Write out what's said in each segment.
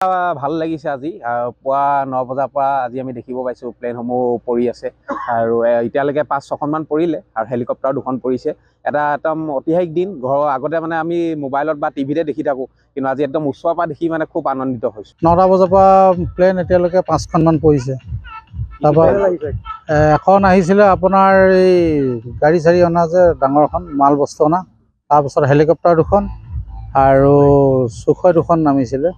ভাল লাগিছে আজি পুৱা 9 বজাৰ পৰা আজি আমি দেখিব পাইছোঁ প্লেনসমূহ পৰি আছে আৰু এতিয়ালৈকে 5-6খনমান পৰিলে আৰু হেলিকপ্টাৰ 2খন পৰিছে। এটা একদম ঐতিহাসিক দিন। ঘৰৰ আগতে মানে আমি মোবাইলত বা টিভিতে দেখি থাকোঁ, কিন্তু আজি একদম ওচৰৰ পৰা দেখি মানে খুব আনন্দিত হৈছোঁ। 9টা বজাৰ পৰা প্লেন এতিয়ালৈকে 5খনমান পৰিছে। তাৰপৰা এখন আহিছিলে আপোনাৰ এই গাড়ী চাৰি অনা যে ডাঙৰখন মাল বস্তু অনা, তাৰপিছত হেলিকপ্টাৰ 2খন আৰু চুখয় 2খন নামিছিলে।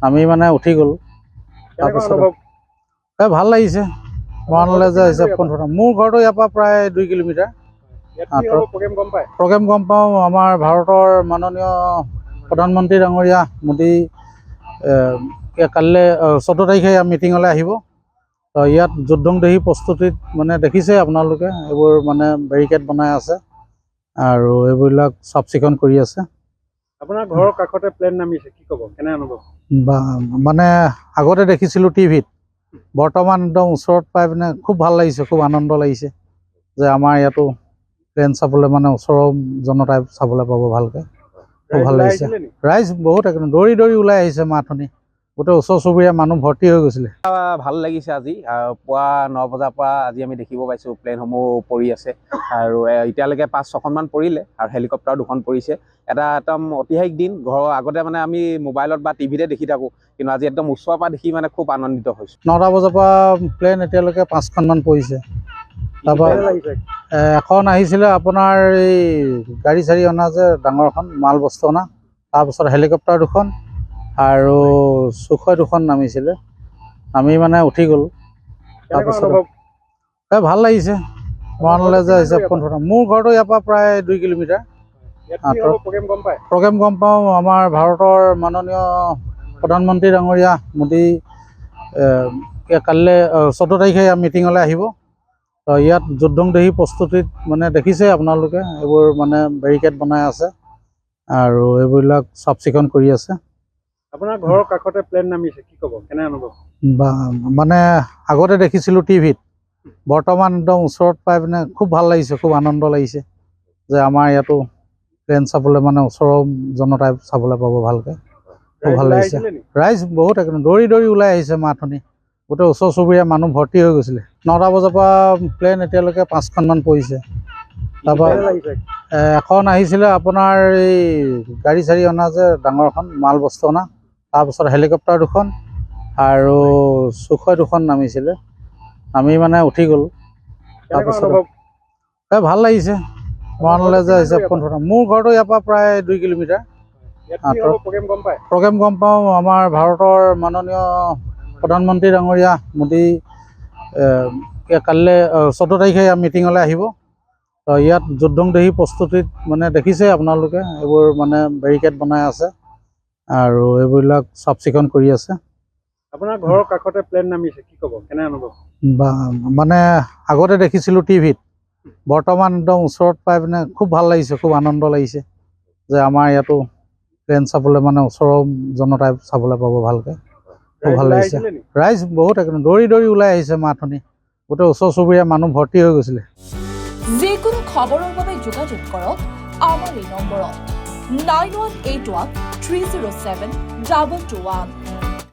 আমি মানে উঠি গ'ল। তাৰপিছত ভাল লাগিছে। মৰাণলৈ যে আহিছে 15টা। মোৰ ঘৰটো ইয়াৰ পৰা প্ৰায় 2 কিলোমিটাৰ। প্ৰগ্ৰেম গম পাওঁ, আমাৰ ভাৰতৰ মাননীয় প্ৰধানমন্ত্ৰী ডাঙৰীয়া মোদী কাইলৈ 14 তাৰিখে মিটিঙলৈ আহিব। তো ইয়াত যুদ্ধংদেহী প্ৰস্তুতিত মানে দেখিছে আপোনালোকে, এইবোৰ মানে বেৰিকেড বনাই আছে আৰু এইবিলাক চাফ চিকুণ কৰি আছে। আপোনাৰ ঘৰৰ কাষতে প্লেন নামিছে, কি ক'ব, কেনে অনুভৱ? মানে আগতে দেখিছিলোঁ টিভিত, বৰ্তমান একদম ওচৰত পাই পিনে খুব ভাল লাগিছে, খুব আনন্দ লাগিছে যে আমাৰ ইয়াতো প্লেন চাবলৈ মানে ওচৰৰ জনতাই চাবলৈ পাব ভালকৈ। খুব ভাল লাগিছে। ৰাইজ বহুত একদম দৌৰি দৌৰি ওলাই আহিছে মাথনি। গোটেই ওচৰ চুবুৰীয়া মানুহ ভৰ্তি হৈ গৈছিলে। ভাল লাগিছে আজি পুৱা 9 বজাৰ পৰা আজি আমি দেখিব পাইছোঁ প্লেনসমূহ পৰি আছে আৰু এতিয়ালৈকে 5-6খনমান পৰিলে আৰু হেলিকপ্টাৰ 2খন পৰিছে। এটা একদম ঐতিহাসিক দিন। ঘৰৰ আগতে মানে আমি মোবাইলত বা টিভিতে দেখি থাকোঁ, কিন্তু আজি একদম ওচৰৰ পৰা দেখি মানে খুব আনন্দিত হৈছোঁ। 9টা বজাৰ পৰা প্লেন এতিয়ালৈকে 5খনমান পৰিছে। তাৰপৰা এখন আহিছিলে আপোনাৰ এই গাড়ী চাৰি অনা যে ডাঙৰখন মাল বস্তু অনা, তাৰপিছত হেলিকপ্টাৰ 2খন আৰু চুখয় 2খন নামিছিলে। আমি মানে উঠি গ'ল। তাৰপিছত ভাল লাগিছে। মৰাণলৈ যে আহিছে 15টা। মোৰ ঘৰটো ইয়াৰ পৰা প্ৰায় 2 কিলোমিটাৰ। প্ৰগ্ৰেম গম পাওঁ, আমাৰ ভাৰতৰ মাননীয় প্ৰধানমন্ত্ৰী ডাঙৰীয়া মোদী কাইলৈ 14 তাৰিখে মিটিঙলৈ আহিব। তো ইয়াত যুদ্ধংদেহী প্ৰস্তুতিত মানে দেখিছে আপোনালোকে, এইবোৰ মানে বেৰিকেড বনাই আছে আৰু এইবিলাক চাফ চিকুণ কৰি আছে। আপোনাৰ ঘৰৰ কাষতে প্লেন নামিছে, কি ক'ব, কেনে অনুভৱ? মানে আগতে দেখিছিলোঁ টিভিত, বৰ্তমান একদম ওচৰত পাই পিনে খুব ভাল লাগিছে, খুব আনন্দ লাগিছে যে আমাৰ ইয়াতো প্লেন চাবলৈ মানে ওচৰৰ জনতাই চাবলৈ পাব ভালকৈ। খুব ভাল লাগিছে। ৰাইজ বহুত একদম দৌৰি দৌৰি ওলাই আহিছে মাথনি। গোটেই ওচৰ চুবুৰীয়া মানুহ ভৰ্তি হৈ গৈছিলে। 9টা বজাৰ পৰা প্লেন এতিয়ালৈকে 5খনমান পৰিছে। তাৰপৰা এখন আহিছিলে আপোনাৰ এই গাড়ী চাৰি অনা যে ডাঙৰখন মাল বস্তু অনা, তাৰপিছত হেলিকপ্টাৰ 2খন আৰু চুখয় 2খন নামিছিলে। আমি মানে উঠি গ'ল। তাৰপিছত ভাল লাগিছে। মৰাণলৈ যে আহিছে 15টা। মোৰ ঘৰটো ইয়াৰ পৰা প্ৰায় 2 কিলোমিটাৰ। প্ৰগ্ৰেম গম পাওঁ, আমাৰ ভাৰতৰ মাননীয় প্ৰধানমন্ত্ৰী ডাঙৰীয়া মোদী কাইলৈ 14 তাৰিখে মিটিঙলৈ আহিব। তো ইয়াত যুদ্ধংদেহী প্ৰস্তুতিত মানে দেখিছে আপোনালোকে, এইবোৰ মানে বেৰিকেড বনাই আছে আৰু এইবিলাক চাফ চিকুণ কৰি আছে। আপোনাৰ ঘৰৰ কাষতে প্লেন নামিছে, কি ক'ব, কেনে অনুভৱ? মানে আগতে দেখিছিলোঁ টিভিত, বৰ্তমান একদম ওচৰত পাই পিনে খুব ভাল লাগিছে, খুব আনন্দ লাগিছে যে আমাৰ ইয়াতো প্লেন চাবলৈ মানে ওচৰৰ জনতাই চাবলৈ পাব ভালকৈ। খুব ভাল লাগিছে। ৰাইজ বহুত একদম দৌৰি দৌৰি ওলাই আহিছে মাথনি। গোটেই ওচৰ চুবুৰীয়া মানুহ ভৰ্তি হৈ গৈছিলে। যিকোনো খবৰৰ বাবে যোগাযোগ কৰক আমাৰ এই নম্বৰত 9181 307 221।